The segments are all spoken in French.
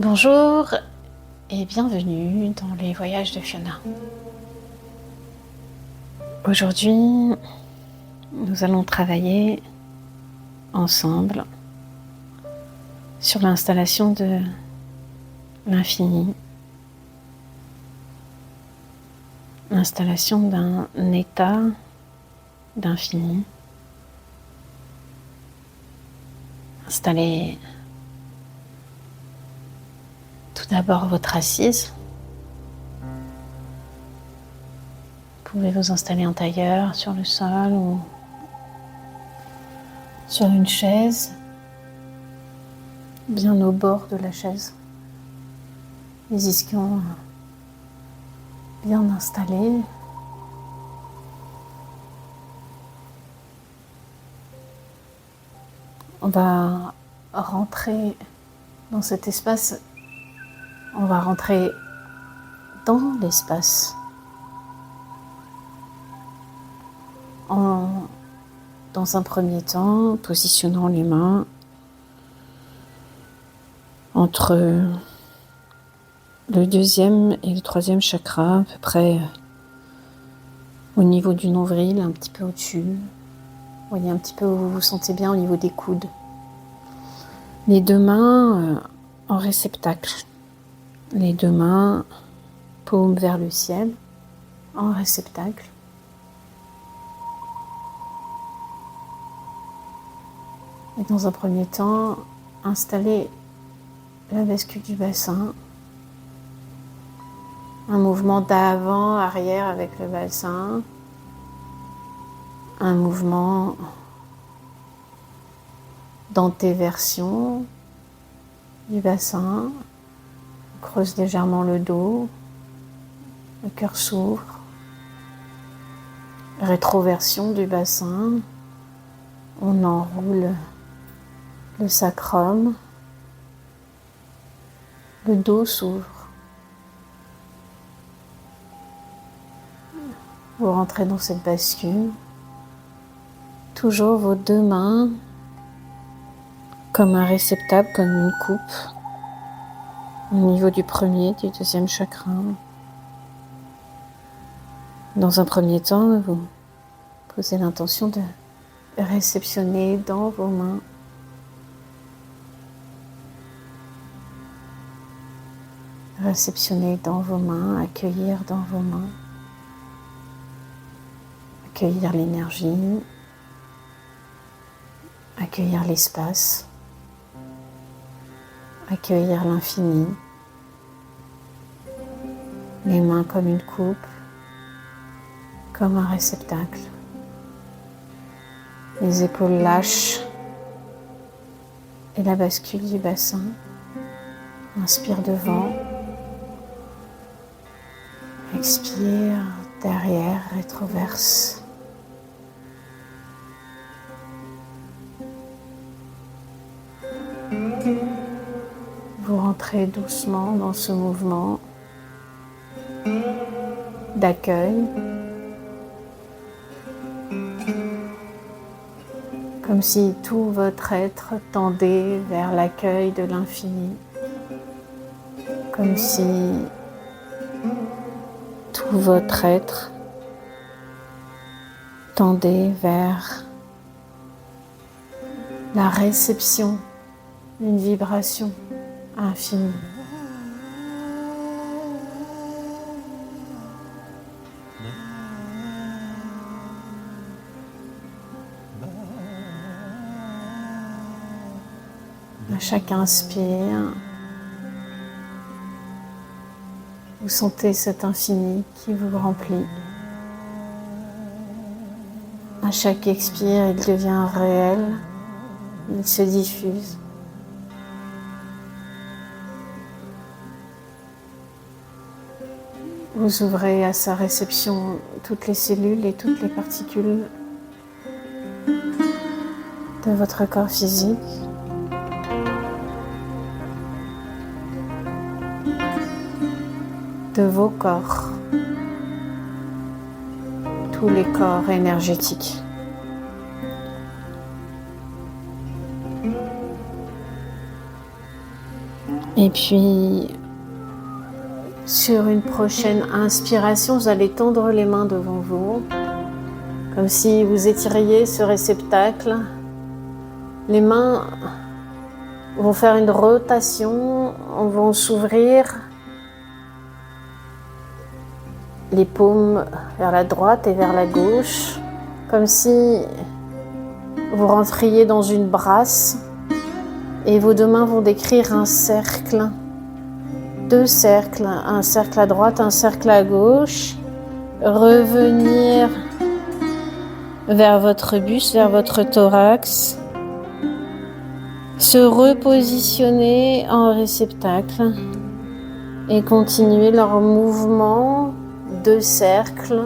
Bonjour et bienvenue dans les voyages de Fiona. Aujourd'hui, nous allons travailler ensemble sur l'installation de l'infini, l'installation d'un état d'infini. Installez tout d'abord votre assise. Vous pouvez vous installer en tailleur sur le sol ou sur une chaise, bien au bord de la chaise. Les ischions bien installés. On va rentrer dans cet espace, on va rentrer dans l'espace. Dans un premier temps, positionnant les mains entre le deuxième et le troisième chakra, à peu près au niveau du nombril, un petit peu au-dessus. Voyez un petit peu où vous vous sentez bien au niveau des coudes. Les deux mains en réceptacle. Les deux mains, paumes vers le ciel, en réceptacle. Et dans un premier temps, installez la bascule du bassin. Un mouvement d'avant, arrière avec le bassin. Un mouvement d'antéversion du bassin. On creuse légèrement le dos. Le cœur s'ouvre. Rétroversion du bassin. On enroule le sacrum. Le dos s'ouvre. Vous rentrez dans cette bascule. Toujours vos deux mains comme un réceptacle, comme une coupe au niveau du premier, du deuxième chakra. Dans un premier temps, vous posez l'intention de réceptionner dans vos mains accueillir dans vos mains, accueillir l'énergie, accueillir l'espace, accueillir l'infini, les mains comme une coupe, comme un réceptacle, les épaules lâches et la bascule du bassin. Inspire devant, expire derrière, rétroverse. Vous rentrez doucement dans ce mouvement d'accueil, comme si tout votre être tendait vers l'accueil de l'infini, comme si tout votre être tendait vers la réception d'une vibration infinie. À chaque inspire, vous sentez cet infini qui vous remplit. À chaque expire, il devient réel, il se diffuse. Vous ouvrez à sa réception toutes les cellules et toutes les particules de votre corps physique. De vos corps, tous les corps énergétiques. Et puis, sur une prochaine inspiration, vous allez tendre les mains devant vous, comme si vous étiriez ce réceptacle. Les mains vont faire une rotation, vont s'ouvrir, les paumes vers la droite et vers la gauche, comme si vous rentriez dans une brasse et vos deux mains vont décrire un cercle, deux cercles, un cercle à droite, un cercle à gauche, revenir vers votre buste, vers votre thorax, se repositionner en réceptacle et continuer leur mouvement, deux cercles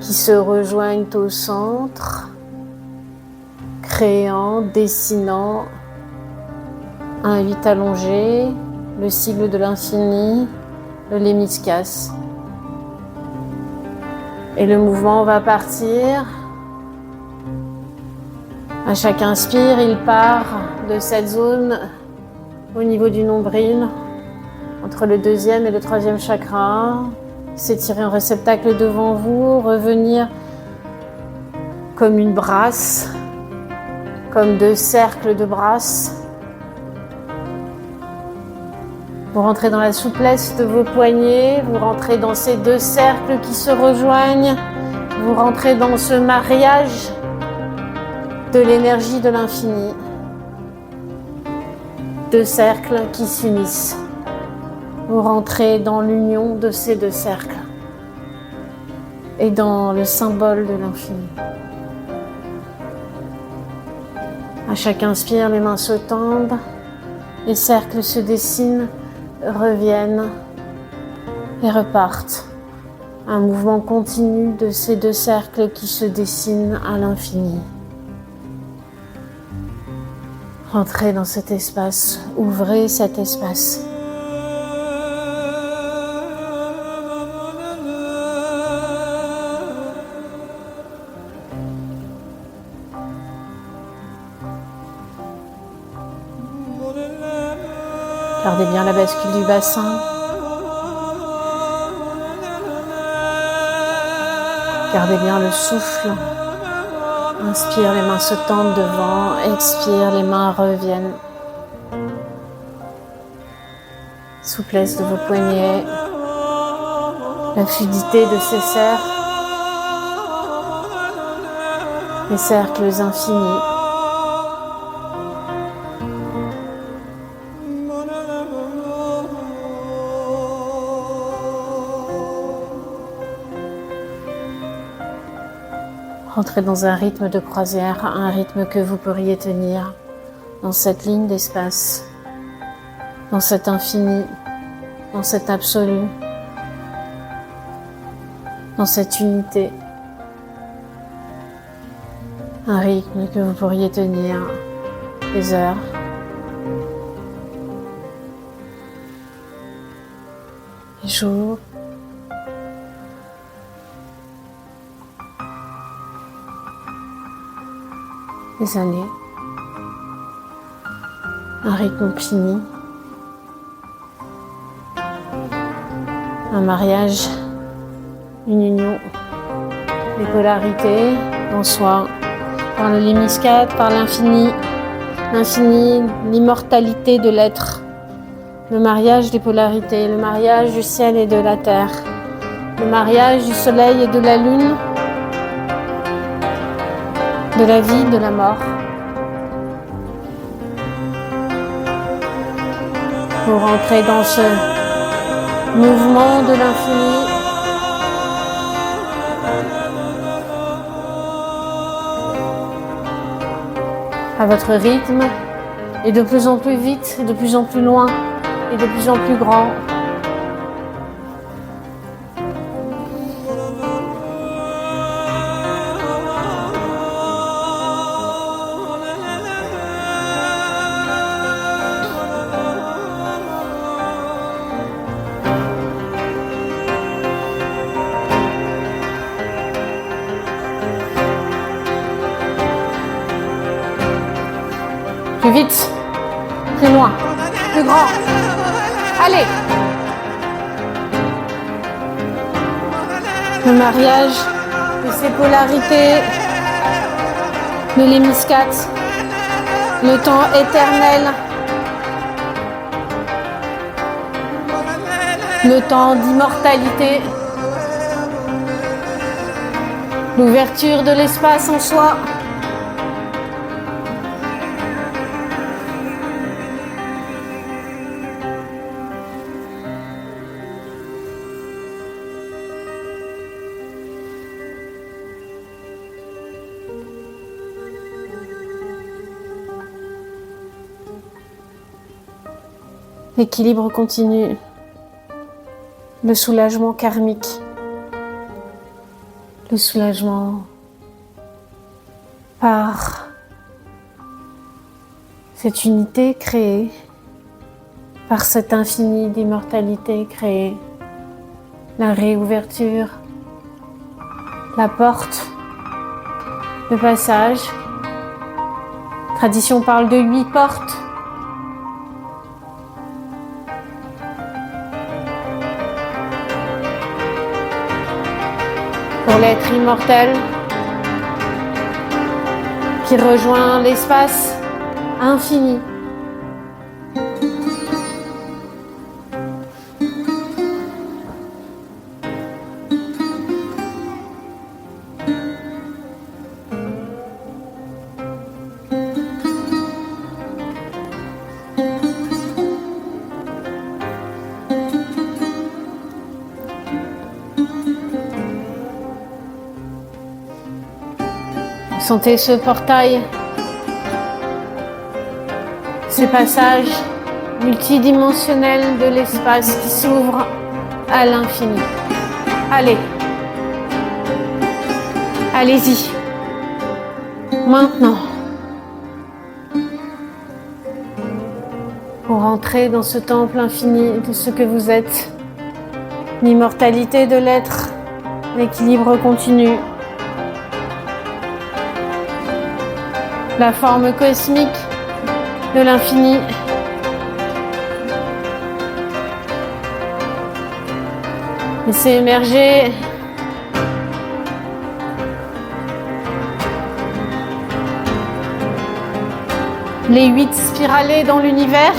qui se rejoignent au centre, créant, dessinant un 8 allongé, le sigle de l'infini, le lémiscas. Et le mouvement va partir. À chaque inspire, il part de cette zone au niveau du nombril, entre le deuxième et le troisième chakra. S'étirer en réceptacle devant vous, revenir comme une brasse, comme deux cercles de brasse. Vous rentrez dans la souplesse de vos poignets, vous rentrez dans ces deux cercles qui se rejoignent, vous rentrez dans ce mariage de l'énergie de l'infini. Deux cercles qui s'unissent. Vous rentrez dans l'union de ces deux cercles et dans le symbole de l'infini. À chaque inspire, les mains se tendent, les cercles se dessinent, reviennent et repartent. Un mouvement continu de ces deux cercles qui se dessinent à l'infini. Rentrez dans cet espace, ouvrez cet espace. Gardez bien la bascule du bassin. Gardez bien le souffle. Inspire, les mains se tendent devant. Expire, les mains reviennent. Souplesse de vos poignets. La fluidité de ces cercles. Les cercles infinis. Rentrez dans un rythme de croisière, un rythme que vous pourriez tenir dans cette ligne d'espace, dans cet infini, dans cet absolu, dans cette unité. Un rythme que vous pourriez tenir des heures, des jours, des années, un rythme infini, un mariage, une union, des polarités en soi, par le lémiscat, par l'infini, l'immortalité de l'être, le mariage des polarités, le mariage du ciel et de la terre, le mariage du soleil et de la lune, de la vie, de la mort. Vous rentrez dans ce mouvement de l'infini. À votre rythme, et de plus en plus vite, de plus en plus loin, et de plus en plus grand. Plus vite, plus loin. plus grand. Allez. Le mariage de ces polarités, de l'hémiscate, le temps éternel, le temps d'immortalité, l'ouverture de l'espace en soi. L'équilibre continu, le soulagement karmique, le soulagement par cette unité créée, par cet infini d'immortalité créée, la réouverture, la porte, le passage. La tradition parle de 8 portes. Pour l'être immortel qui rejoint l'espace infini. Sentez ce portail, ces passages multidimensionnels de l'espace qui s'ouvrent à l'infini. Allez, allez-y, maintenant, pour entrer dans ce temple infini de ce que vous êtes, l'immortalité de l'être, l'équilibre continu, la forme cosmique de l'infini. Laissez émerger les 8 spiralées dans l'univers.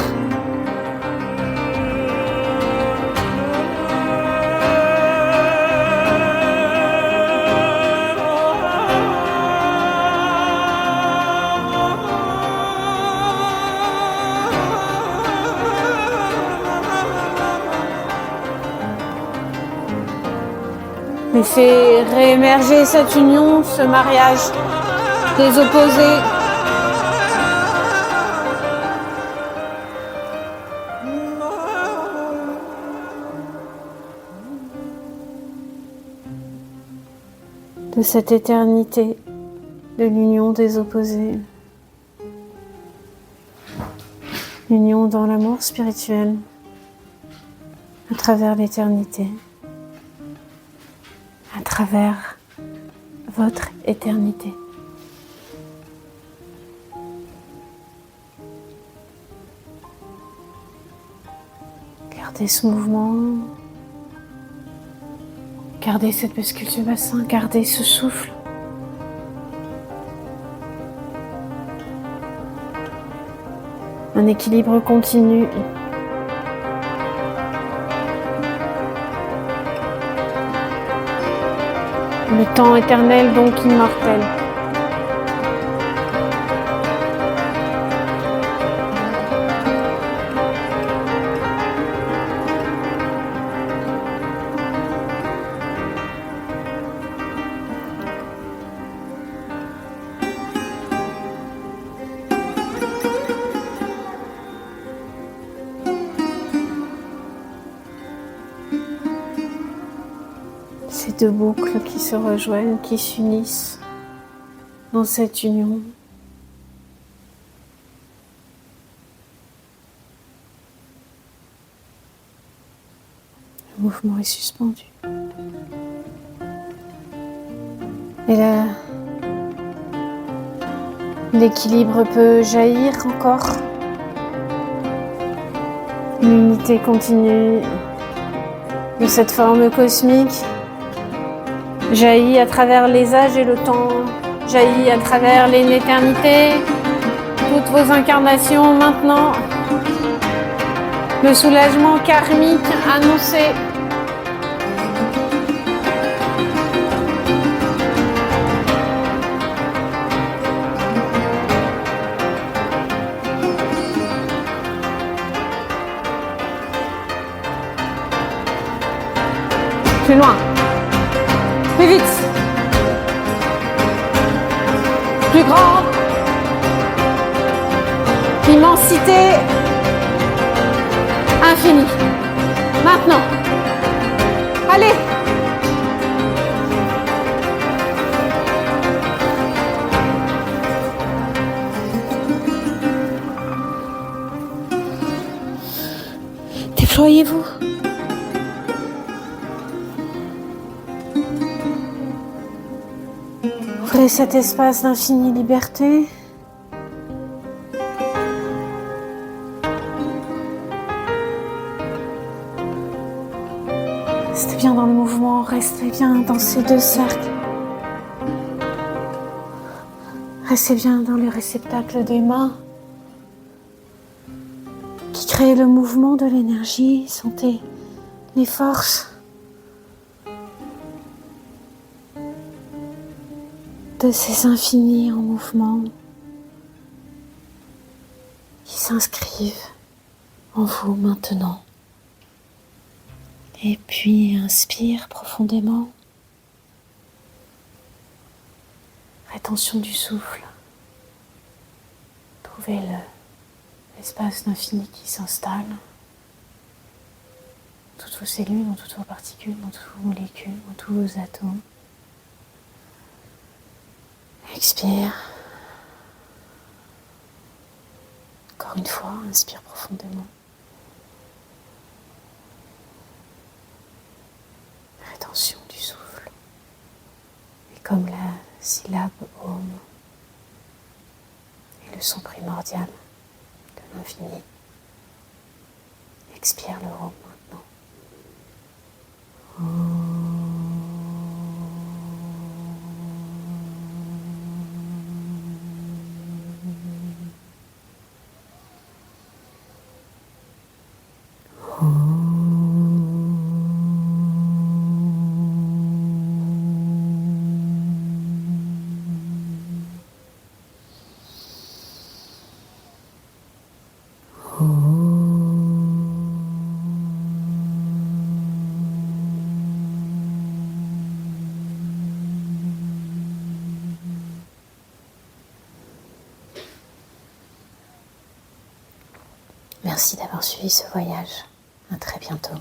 Laissez réémerger cette union, ce mariage des opposés. De cette éternité, de l'union des opposés. L'union dans l'amour spirituel, à travers l'éternité. À travers votre éternité. Gardez ce mouvement, gardez cette bascule du bassin, gardez ce souffle. Un équilibre continu. Le temps éternel, donc immortel. Ces deux boucles qui se rejoignent, qui s'unissent dans cette union. Le mouvement est suspendu. Et là, l'équilibre peut jaillir encore. L'unité continue de cette forme cosmique jaillit à travers les âges et le temps, jaillit à travers l'éternité, toutes vos incarnations maintenant. Le soulagement karmique annoncé. Plus loin. Plus vite. Plus grand. Immensité. Infinie. Maintenant. Allez. Déployez-vous. Ouvrez cet espace d'infinie liberté. Restez bien dans le mouvement, restez bien dans ces deux cercles. Restez bien dans les réceptacles des mains qui créent le mouvement de l'énergie. Sentez les forces de ces infinis en mouvement qui s'inscrivent en vous maintenant. Et puis inspire profondément. Rétention du souffle. Trouvez l'espace d'infini qui s'installe dans toutes vos cellules, dans toutes vos particules, dans toutes vos molécules, dans tous vos atomes. Expire. Encore une fois, inspire profondément. Rétention du souffle. Et comme la syllabe Om est le son primordial de l'infini, expire le Om maintenant. Merci d'avoir suivi ce voyage. À très bientôt.